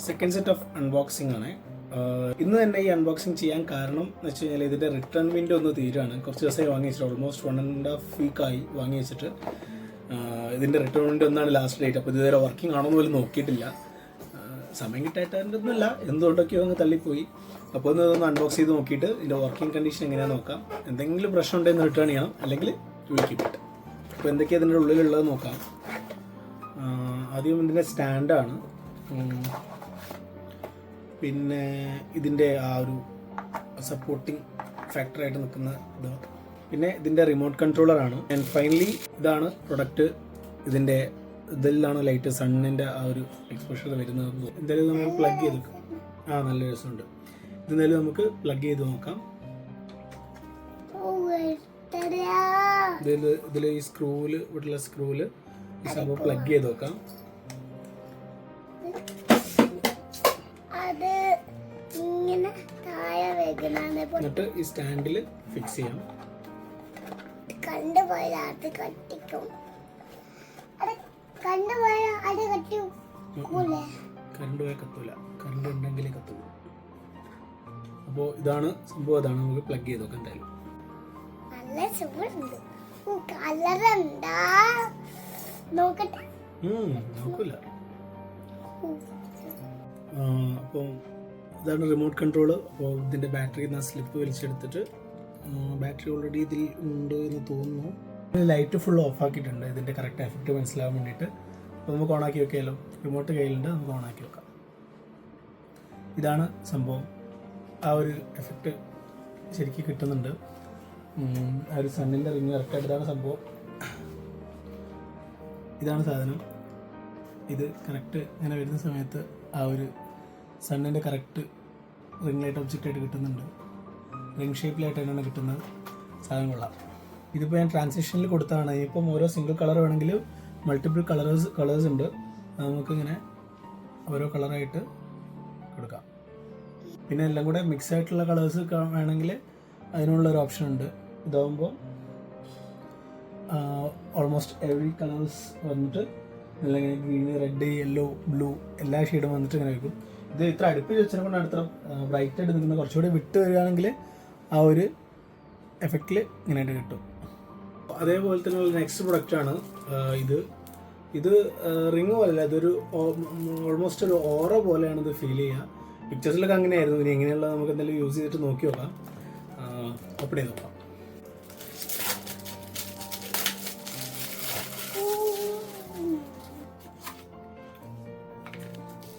Second set of unboxing ആണ്. ഇന്ന് തന്നെ ഈ അൺബോക്സിംഗ് ചെയ്യാൻ കാരണം എന്ന് വെച്ച് കഴിഞ്ഞാൽ ഇതിൻ്റെ റിട്ടേൺ വിൻഡോ ഒന്ന് തീരുകയാണ്. കുറച്ച് ദിവസമായി വാങ്ങി വെച്ചിട്ട് ഓൾമോസ്റ്റ് 1.5 വീക്കായി വാങ്ങി വെച്ചിട്ട്. ഇതിൻ്റെ റിട്ടേൺ വിൻഡോ ഒന്നാണ് ലാസ്റ്റ് ഡേറ്റ്. അപ്പോൾ ഇതുവരെ വർക്കിംഗ് ആണോ എന്ന് പോലും നോക്കിയിട്ടില്ല. സമയം കിട്ടായിട്ടൊന്നുമില്ല, എന്തുകൊണ്ടൊക്കെയോ അങ്ങ് തള്ളിപ്പോയി. അപ്പോൾ ഒന്ന് അൺബോക്സ് ചെയ്ത് നോക്കിയിട്ട് ഇതിൻ്റെ വർക്കിംഗ് കണ്ടീഷൻ എങ്ങനെയാണെന്ന് നോക്കാം. എന്തെങ്കിലും പ്രശ്നം ഉണ്ടെന്ന് റിട്ടേൺ ചെയ്യണം, അല്ലെങ്കിൽ വിളിക്കിട്ട്. അപ്പോൾ എന്തൊക്കെയാണ് ഇതിൻ്റെ ഉള്ളിലുള്ളത് നോക്കാം. ആദ്യം ഇതിൻ്റെ സ്റ്റാൻഡാണ്, പിന്നെ ഇതിൻ്റെ ആ ഒരു സപ്പോർട്ടിങ് ഫാക്ടറായിട്ട് നിൽക്കുന്ന ഇത്, പിന്നെ ഇതിൻ്റെ റിമോട്ട് കൺട്രോളറാണ്. ആൻഡ് ഫൈനലി ഇതാണ് പ്രൊഡക്റ്റ്. ഇതിൻ്റെ ഇതിലാണ് ലൈറ്റ് സണ്ണിൻ്റെ ആ ഒരു എക്സ്പോഷർ വരുന്നത്. എന്തായാലും നമുക്ക് പ്ലഗ് ചെയ്ത് വെക്കാം. നല്ല രസമുണ്ട്. ഇതെന്തായാലും നമുക്ക് പ്ലഗ് ചെയ്ത് നോക്കാം. ഇതിൽ ഈ സ്ക്രൂവിൽ ഇവിടെയുള്ള സ്ക്രൂവിൽ ഈ സംഭവം പ്ലഗ് ചെയ്ത് നോക്കാം. എന്നിട്ട് ഈ സ്റ്റാൻഡിൽ ഫിക്സ് ചെയ്യാം. കറണ്ട് പോയാൽ കത്തൂല, കറണ്ട് ഉണ്ടെങ്കിലേ കത്തുള്ളൂ. അപ്പോൾ ഇതാണ് സംഭവം. അതാണ് നമുക്ക് പ്ലഗ് ചെയ്ത് നോക്കാം. എന്തായാലും നോക്കൂല. അപ്പോൾ ഇതാണ് റിമോട്ട് കൺട്രോള്. അപ്പോൾ ഇതിൻ്റെ ബാറ്ററി സ്ലിപ്പ് വലിച്ചെടുത്തിട്ട്, ബാറ്ററി ഓൾറെഡി ഇതിൽ ഉണ്ട് എന്ന് തോന്നുന്നു. ലൈറ്റ് ഫുൾ ഓഫ് ആക്കിയിട്ടുണ്ട് ഇതിൻ്റെ കറക്റ്റ് എഫക്റ്റ് മനസ്സിലാവാൻ വേണ്ടിയിട്ട്. അപ്പോൾ നമുക്ക് ഓണാക്കി വെക്കാമല്ലോ. റിമോട്ട് കയ്യിലുണ്ട്, നമുക്ക് ഓണാക്കി വെക്കാം. ഇതാണ് സംഭവം. ആ ഒരു എഫക്റ്റ് ശരിക്കും കിട്ടുന്നുണ്ട്. ആ ഒരു സണ്ണിൻ്റെ റിങ് കറക്റ്റായിട്ട് ഇതാണ് സംഭവം. ഇതാണ് സാധനം. ഇത് കറക്റ്റ് ഇങ്ങനെ വരുന്ന സമയത്ത് ആ ഒരു സണ്ണിൻ്റെ കറക്റ്റ് റിംഗ് ലൈറ്റ് ഒബ്ജക്റ്റായിട്ട് കിട്ടുന്നുണ്ട്. റിംഗ് ഷേപ്പിലായിട്ടാണ് കിട്ടുന്നത്. സാധനം കൊള്ളാം. ഇതിപ്പോൾ ഞാൻ ട്രാൻസിഷനിൽ കൊടുത്തതാണ്. ഇപ്പം ഓരോ സിംഗിൾ കളർ വേണമെങ്കിൽ മൾട്ടിപ്പിൾ കളേഴ്സ് ഉണ്ട്. നമുക്കിങ്ങനെ ഓരോ കളറായിട്ട് കൊടുക്കാം. പിന്നെ എല്ലാം കൂടെ മിക്സ് ആയിട്ടുള്ള കളേഴ്സ് വേണമെങ്കിൽ അതിനുള്ളൊരു ഓപ്ഷൻ ഉണ്ട്. ഇതാകുമ്പോൾ ഓൾമോസ്റ്റ് എവറി കളേഴ്സ് വന്നിട്ട് അല്ലെങ്കിൽ ഗ്രീൻ, റെഡ്, യെല്ലോ, ബ്ലൂ എല്ലാ ഷെയ്ഡും വന്നിട്ട് ഇങ്ങനെ വയ്ക്കും. ഇത് ഇത്ര അടുപ്പിച്ച് വെച്ചതിനെ കൊണ്ടാണ് ഇത്ര ബ്രൈറ്റ് ആയിട്ട് നിൽക്കുന്നത്. കുറച്ചുകൂടി വിട്ട് വരികയാണെങ്കിൽ ആ ഒരു എഫക്റ്റിൽ ഇങ്ങനെയായിട്ട് കിട്ടും. അതേപോലെ തന്നെ നെക്സ്റ്റ് പ്രൊഡക്റ്റാണ് ഇത് റിങ് പോലെയല്ല, ഇതൊരു ഓൾമോസ്റ്റ് ഒരു ഓറ പോലെയാണ് ഇത് ഫീൽ ചെയ്യുക. പിക്ചേഴ്സിലൊക്കെ അങ്ങനെയായിരുന്നു. ഇനി എങ്ങനെയുള്ള നമുക്ക് എന്തെങ്കിലും യൂസ് ചെയ്തിട്ട് നോക്കി നോക്കാം. ഓപ്പൺ ചെയ്ത് നോക്കാം.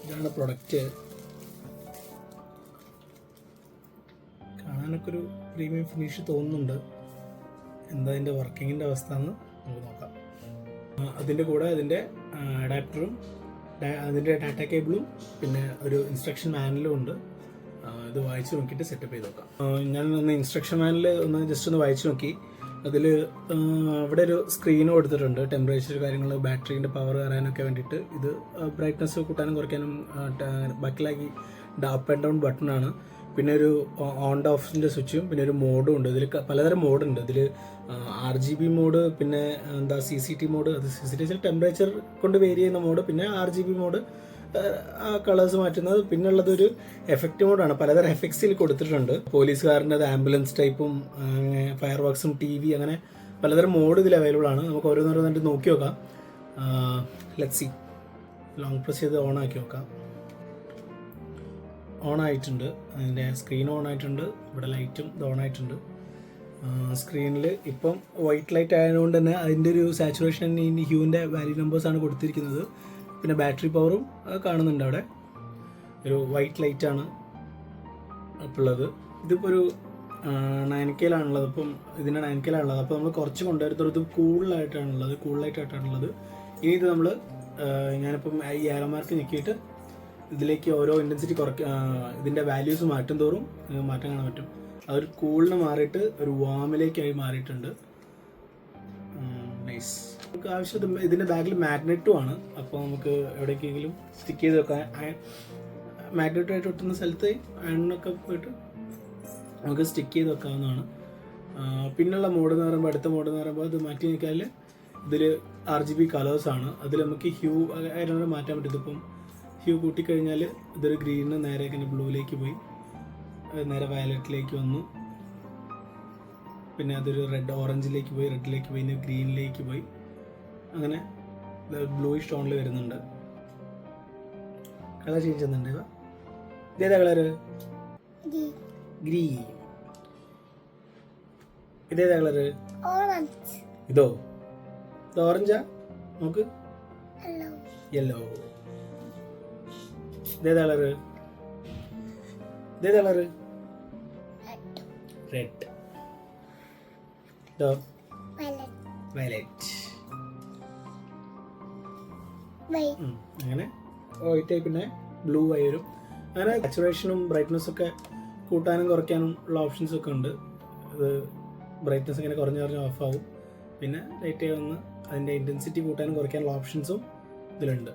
ഇതാണ് പ്രൊഡക്റ്റ്. കാണാനൊക്കെ ഒരു പ്രീമിയം ഫിനിഷ് തോന്നുന്നുണ്ട്. എന്താ അതിൻ്റെ വർക്കിങ്ങിൻ്റെ അവസ്ഥ എന്ന് നമുക്ക് നോക്കാം. അതിൻ്റെ കൂടെ അതിൻ്റെ അഡാപ്റ്ററും അതിൻ്റെ ഡാറ്റ കേബിളും പിന്നെ ഒരു ഇൻസ്ട്രക്ഷൻ മാനുവലും ഉണ്ട്. ഇത് വായിച്ച് നോക്കിയിട്ട് സെറ്റപ്പ് ചെയ്ത് നോക്കാം. ഞാൻ ഒന്ന് ഇൻസ്ട്രക്ഷൻ മാനുവൽ ജസ്റ്റ് ഒന്ന് വായിച്ച് നോക്കി. അതിൽ അവിടെ ഒരു സ്ക്രീൻ കൊടുത്തിട്ടുണ്ട്. ടെമ്പറേച്ചർ കാര്യങ്ങൾ, ബാറ്ററീൻ്റെ പവർ കയറാനൊക്കെ വേണ്ടിയിട്ട്. ഇത് ബ്രൈറ്റ്നസ് കൂട്ടാനും കുറയ്ക്കാനും ബാക്കിലാക്കി അപ്പ് ആൻഡ് ഡൗൺ ബട്ടണാണ്. പിന്നെ ഒരു ഓൺ ഓഫിൻ്റെ സ്വിച്ചും പിന്നെ ഒരു മോഡും ഉണ്ട്. ഇതിൽ പലതരം മോഡുണ്ട്. ഇതിൽ RGB മോഡ്, പിന്നെ CCT മോഡ്. അത് CCT ടെമ്പറേച്ചർ കൊണ്ട് വേരി ചെയ്യുന്ന മോഡ്. പിന്നെ RGB മോഡ്, കളേഴ്സ് മാറ്റുന്നത്. പിന്നെ ഉള്ളതൊരു എഫക്റ്റ് മോഡാണ്. പലതരം എഫക്ട്സിൽ കൊടുത്തിട്ടുണ്ട്. പോലീസുകാരൻ്റെ അത് ആംബുലൻസ് ടൈപ്പും ഫയർ വർക്ക്സും TV അങ്ങനെ പലതരം മോഡ് ഇതിൽ അവൈലബിൾ ആണ്. നമുക്ക് ഓരോന്നോരോന്നായിട്ട് നോക്കി നോക്കാം. Let's see. ലോങ് പ്രസ് ചെയ്ത് ഓൺ ആക്കി നോക്കാം. ഓൺ ആയിട്ടുണ്ട്. അതിൻ്റെ സ്ക്രീൻ ഓൺ ആയിട്ടുണ്ട്. ഇവിടെ ലൈറ്റും ഇത് ഓൺ ആയിട്ടുണ്ട്. സ്ക്രീനിൽ ഇപ്പം വൈറ്റ് ലൈറ്റ് ആയതുകൊണ്ട് തന്നെ അതിൻ്റെ ഒരു സാച്ചുറേഷൻ ഈ ഹ്യൂവിൻ്റെ വാല്യൂ നമ്പേഴ്സാണ് കൊടുത്തിരിക്കുന്നത്. പിന്നെ ബാറ്ററി പവറും കാണുന്നുണ്ട്. അവിടെ ഒരു വൈറ്റ് ലൈറ്റാണ് ഇപ്പോൾ ഉള്ളത്. ഇതിപ്പോൾ ഒരു 9K-ലാണുള്ളത്. ഇപ്പം ഇതിൻ്റെ 9K-ലാണുള്ളത്. അപ്പോൾ നമ്മൾ കുറച്ച് കൊണ്ടുവരുന്നത് ഇത് കൂളായിട്ടാണുള്ളത്. ഇനി ഇത് നമ്മൾ ഞാനിപ്പം ഈ ആരോ മാർക്ക് ഞെക്കിയിട്ട് ഇതിലേക്ക് ഓരോ ഇൻറ്റൻസിറ്റി ഇതിൻ്റെ വാല്യൂസ് മാറ്റും തോറും മാറ്റം കാണാൻ പറ്റും. അതൊരു കൂളിന് മാറിയിട്ട് ഒരു വാമിലേക്കായി മാറിയിട്ടുണ്ട്. നൈസ്. നമുക്ക് ആവശ്യം ഇതിൻ്റെ ബാഗിൽ മാഗ്നറ്റും ആണ്. അപ്പോൾ നമുക്ക് എവിടേക്കെങ്കിലും സ്റ്റിക്ക് ചെയ്ത് വെക്കാൻ മാഗ്നറ്റുമായിട്ട് ഒട്ടുന്ന സ്ഥലത്ത് അയണിനൊക്കെ പോയിട്ട് നമുക്ക് സ്റ്റിക്ക് ചെയ്ത് വെക്കാവുന്നതാണ്. പിന്നുള്ള മോഡ് എന്ന് പറയുമ്പോൾ അടുത്ത മോഡ് എന്ന് പറയുമ്പോൾ ഇത് മാറ്റി നോക്കിയാൽ ഇതിൽ RGB കളേഴ്സാണ്. അതിൽ നമുക്ക് ഹ്യൂ കാര്യങ്ങൾ മാറ്റാൻ പറ്റും. ഇതിപ്പം ഹ്യൂ കൂട്ടിക്കഴിഞ്ഞാൽ ഇതൊരു ഗ്രീനിന് നേരെ ഇങ്ങനെ ബ്ലൂയിലേക്ക് പോയി, നേരെ വയലറ്റിലേക്ക് വന്നു, പിന്നെ അതൊരു റെഡ് ഓറഞ്ചിലേക്ക് പോയി, റെഡിലേക്ക് പോയി, പിന്നെ ഗ്രീനിലേക്ക് പോയി, അങ്ങനെ ബ്ലൂയിഷ് ടോണിൽ വരുന്നുണ്ട്. കളർ ചേഞ്ച് ചെയ്യുന്നുണ്ട്. ഇതേതാ കളറ്? ഗ്രീൻ. ഇതേതാ കളറ്? ഇതോ? ഇത് ഓറഞ്ചാ? നോക്ക്. യെല്ലോ. ഇതേതാ കളറ്? ഇതേതാ കളറ്? റെഡ്. ഇതോ? വയലറ്റ്. അങ്ങനെ വൈറ്റ് ആയി പിന്നെ ബ്ലൂ ആയി വരും. അങ്ങനെ സാച്ചുറേഷനും ബ്രൈറ്റ്നസ് ഒക്കെ കൂട്ടാനും കുറയ്ക്കാനും ഉള്ള ഓപ്ഷൻസ് ഒക്കെ ഉണ്ട്. അത് ബ്രൈറ്റ്നസ് ഇങ്ങനെ കുറഞ്ഞ് ഓഫ് ആവും. പിന്നെ ലൈറ്റ് ആയി വന്ന് അതിൻ്റെ ഇൻറ്റൻസിറ്റി കൂട്ടാനും കുറയ്ക്കാനുള്ള ഓപ്ഷൻസും ഇതിലുണ്ട്.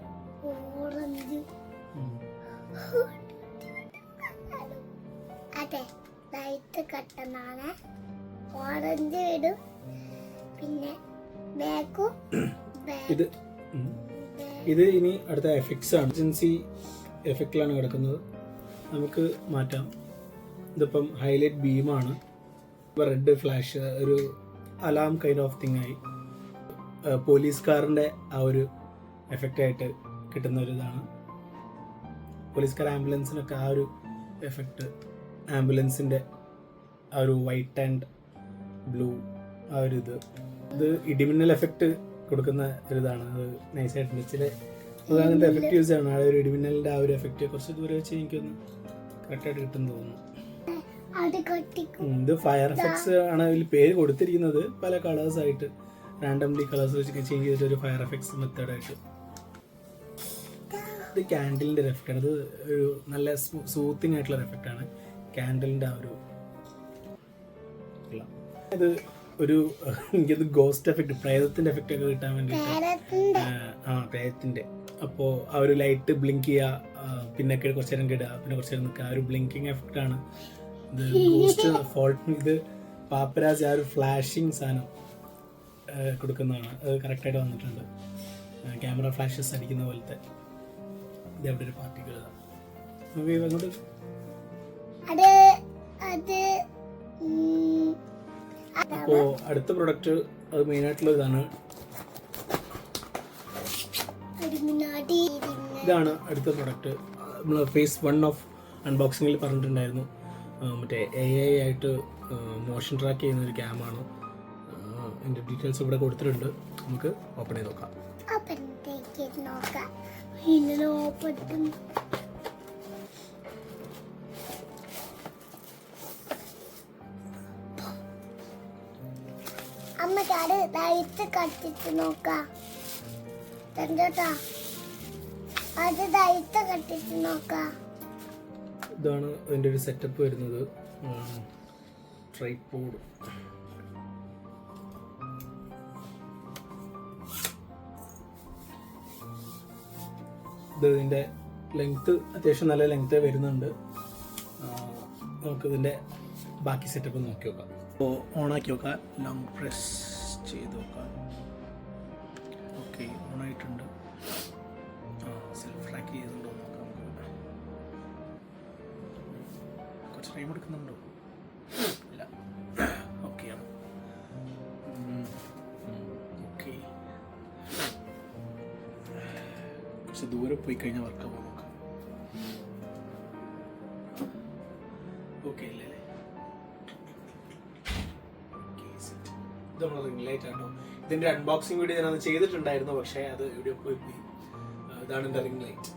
ഇത് ഇനി അടുത്ത എഫക്ട്സ് ആണ്. എമർജൻസി എഫക്റ്റിലാണ് കിടക്കുന്നത്. നമുക്ക് മാറ്റാം. ഇതിപ്പം ഹൈലൈറ്റ് ബീമാണ്. റെഡ് ഫ്ലാഷ്, ഒരു അലാം കൈൻഡ് ഓഫ് തിങ് ആയി. പോലീസ് കാറിൻ്റെ ആ ഒരു എഫക്റ്റായിട്ട് കിട്ടുന്ന ഒരു ഇതാണ്. പോലീസ് കാർ ആംബുലൻസിനൊക്കെ ആ ഒരു എഫക്റ്റ്, ആംബുലൻസിൻ്റെ ആ ഒരു വൈറ്റ് ആൻഡ് ബ്ലൂ ആ ഒരു ഇത് ഇടിമിന്നൽ എഫക്റ്റ് കൊടുക്കുന്ന ഒരിതാണ്. അത് നൈസായിട്ട് ചില അങ്ങനത്തെ എഫക്റ്റ് യൂസ് ആണ്. ആ ഒരു ഇടിമിന്നലിൻ്റെ ആ ഒരു എഫക്റ്റ് കുറച്ച് ദൂരെ വെച്ച് എനിക്കൊന്ന് കറക്റ്റായിട്ട് കിട്ടുമെന്ന് തോന്നുന്നു. ഇത് ഫയർ എഫക്ട്സ് ആണ് അതിൽ പേര് കൊടുത്തിരിക്കുന്നത്. പല കളേഴ്സ് ആയിട്ട് റാൻഡംലി കളേഴ്സ് വെച്ച് ചേഞ്ച് ചെയ്തിട്ട് ഒരു ഫയർ എഫക്ട്സ് മെത്തേഡായിട്ട്. ഇത് ക്യാൻഡിലിൻ്റെ ഒരു എഫക്റ്റാണ്. ഇത് ഒരു നല്ല സൂത്തിങ് ആയിട്ടുള്ള എഫക്റ്റ് ആണ് ക്യാൻഡിലിൻ്റെ ആ ഒരു. ഇത് ഒരു എനിക്കത് ഗോസ്റ്റ് എഫക്റ്റ്, പ്രേതത്തിൻ്റെ എഫക്റ്റ് ഒക്കെ കിട്ടാൻ വേണ്ടിയിട്ട്. പ്രേതത്തിൻ്റെ. അപ്പോൾ ആ ഒരു ലൈറ്റ് ബ്ലിങ്ക് ചെയ്യുക, പിന്നെ കുറച്ച് നേരം കിടുക, പിന്നെ കുറച്ച് നേരം നിൽക്കുക. ആ ഒരു ബ്ലിങ്കിങ് എഫക്റ്റാണ് ഇത്. ഗോസ്റ്റ് ഫോൾട്ട്, ഇത് പാപ്പരാജ് ആ ഒരു ഫ്ലാഷിങ് സാധനം കൊടുക്കുന്നതാണ്. അത് കറക്റ്റായിട്ട് വന്നിട്ടുണ്ട്. ക്യാമറ ഫ്ലാഷസ് അടിക്കുന്ന പോലത്തെ. ഇത് എവിടെ ഒരു പാർട്ടികൾ അങ്ങോട്ട്. അപ്പോൾ അടുത്ത പ്രൊഡക്റ്റ് അത് മെയിനായിട്ടുള്ള ഇതാണ്. ഇതാണ് അടുത്ത പ്രൊഡക്റ്റ്. നമ്മൾ ഫേസ് 1 ഓഫ് അൺബോക്സിങ്ങിൽ പറഞ്ഞിട്ടുണ്ടായിരുന്നു. മറ്റേ AI ആയിട്ട് മോഷൻ ട്രാക്ക് ചെയ്യുന്ന ഒരു ക്യാമാണ്. അതിൻ്റെ ഡീറ്റെയിൽസ് ഇവിടെ കൊടുത്തിട്ടുണ്ട്. നമുക്ക് ഓപ്പൺ ചെയ്ത് നോക്കാം. അമ്മക്കാട് ലൈറ്റ് കത്തിച്ച് നോക്കാം. അത് ലൈറ്റ് കത്തിച്ച് നോക്കാം. ഇതാണ് അതിൻ്റെ ഒരു സെറ്റപ്പ് വരുന്നത്. ട്രൈപോഡ്. ഇത് ഇതിൻ്റെ ലെങ്ത്ത് അത്യാവശ്യം നല്ല ലെങ്ത്ത് വരുന്നുണ്ട്. നമുക്കിതിൻ്റെ ബാക്കി സെറ്റപ്പ് നോക്കി നോക്കാം. അപ്പോൾ ഓണാക്കി നോക്കാം. ലോങ് പ്രസ് ചെയ്ത് നോക്കാം. ഓക്കെ, ഓണായിട്ടുണ്ട്. സെൽഫ് ട്രാക്ക് ചെയ്തുകൊണ്ടോ നോക്കാം. കുറച്ച് ടൈം എടുക്കുന്നുണ്ടോ? ഇല്ല, ഓക്കെയാണ്. ഓക്കെ, കുറച്ച് ദൂരെ പോയി കഴിഞ്ഞാൽ വർക്കാവും. നോക്കാം. ഓക്കെ അല്ലേ? ഇത് നമ്മൾ റിംഗ് ലൈറ്റ് ആണോ? ഇതിൻ്റെ അൺബോക്സിങ് വീഡിയോ ഞാനത് ചെയ്തിട്ടുണ്ടായിരുന്നു, പക്ഷേ അത് വീഡിയോ പോയി. ഇതാണ് എൻ്റെ റിംഗ് ലൈറ്റ്.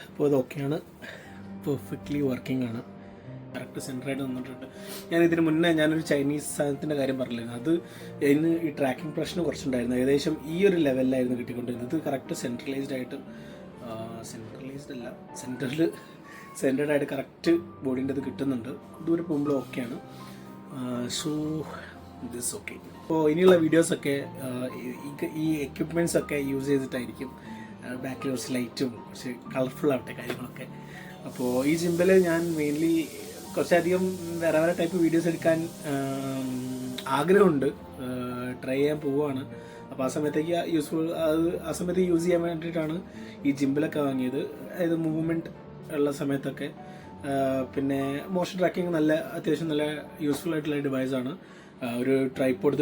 അപ്പോൾ ഇതൊക്കെയാണ്, പെർഫെക്റ്റ്ലി വർക്കിംഗ് ആണ്. കറക്റ്റ് സെൻറ്ററായിട്ട് വന്നിട്ടുണ്ട്. ഞാൻ ഇതിന് മുന്നേ ഞാനൊരു ചൈനീസ് സാധനത്തിൻ്റെ കാര്യം പറഞ്ഞിരുന്നു. അത് ഇതിന് ഈ ട്രാക്കിംഗ് പ്രശ്നം കുറച്ചുണ്ടായിരുന്നു. ഏകദേശം ഈ ഒരു ലെവലിലായിരുന്നു കിട്ടിക്കൊണ്ടിരുന്നത്. ഇത് കറക്റ്റ് സെൻട്രലൈസ്ഡ് ആയിട്ട്, സെൻട്രലൈസ്ഡ് അല്ല, സെൻറ്റേഡ് ആയിട്ട് കറക്റ്റ് ബോഡീൻ്റെ ഇത് കിട്ടുന്നുണ്ട്. ദൂരെ പോകുമ്പോൾ ഓക്കെയാണ്. So this okay. അപ്പോൾ ഇനിയുള്ള വീഡിയോസൊക്കെ ഈ എക്യുപ്മെൻറ്റ്സ് ഒക്കെ യൂസ് ചെയ്തിട്ടായിരിക്കും. ബാക്കിൽ കുറച്ച് ലൈറ്റും കുറച്ച് കളർഫുൾ ആവട്ടെ കാര്യങ്ങളൊക്കെ. അപ്പോൾ ഈ ജിമ്പിൽ ഞാൻ മെയിൻലി കുറച്ചധികം വേറെ വേറെ ടൈപ്പ് വീഡിയോസ് എടുക്കാൻ ആഗ്രഹമുണ്ട്, ട്രൈ ചെയ്യാൻ പോവുകയാണ്. അപ്പോൾ ആ സമയത്തേക്ക് യൂസ്ഫുൾ ആ സമയത്ത് യൂസ് ചെയ്യാൻ വേണ്ടിയിട്ടാണ് ഈ ജിമ്പിലൊക്കെ വാങ്ങിയത്. അതായത് മൂവ്മെൻറ്റ് ഉള്ള സമയത്തൊക്കെ. പിന്നെ മോഷൻ ട്രാക്കിംഗ് അത്യാവശ്യം നല്ല യൂസ്ഫുൾ ആയിട്ടുള്ള ഡിവൈസാണ്. ഒരു ട്രൈപ്പോഡ്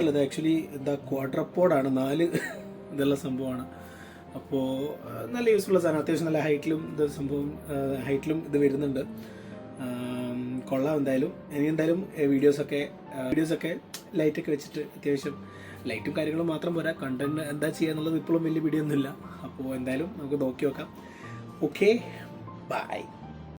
അല്ല, ഇത് ആക്ച്വലി എന്താ ക്വാഡ്രപ്പോഡാണ്, 4 ഇതുള്ള സംഭവമാണ്. അപ്പോൾ നല്ല യൂസ്ഫുൾ സാധനം, അത്യാവശ്യം നല്ല ഹൈറ്റിലും ഇത് വരുന്നുണ്ട്. കൊള്ളാം എന്തായാലും. ഇനി എന്തായാലും വീഡിയോസൊക്കെ ലൈറ്റൊക്കെ വെച്ചിട്ട്, അത്യാവശ്യം ലൈറ്റും കാര്യങ്ങളും മാത്രം പോരാ, കണ്ടന്റ് എന്താ ചെയ്യുക എന്നുള്ളത് ഇപ്പോഴും വലിയ വീഡിയോ ഒന്നുമില്ല. അപ്പോൾ എന്തായാലും നമുക്ക് നോക്കി നോക്കാം. Okay, by.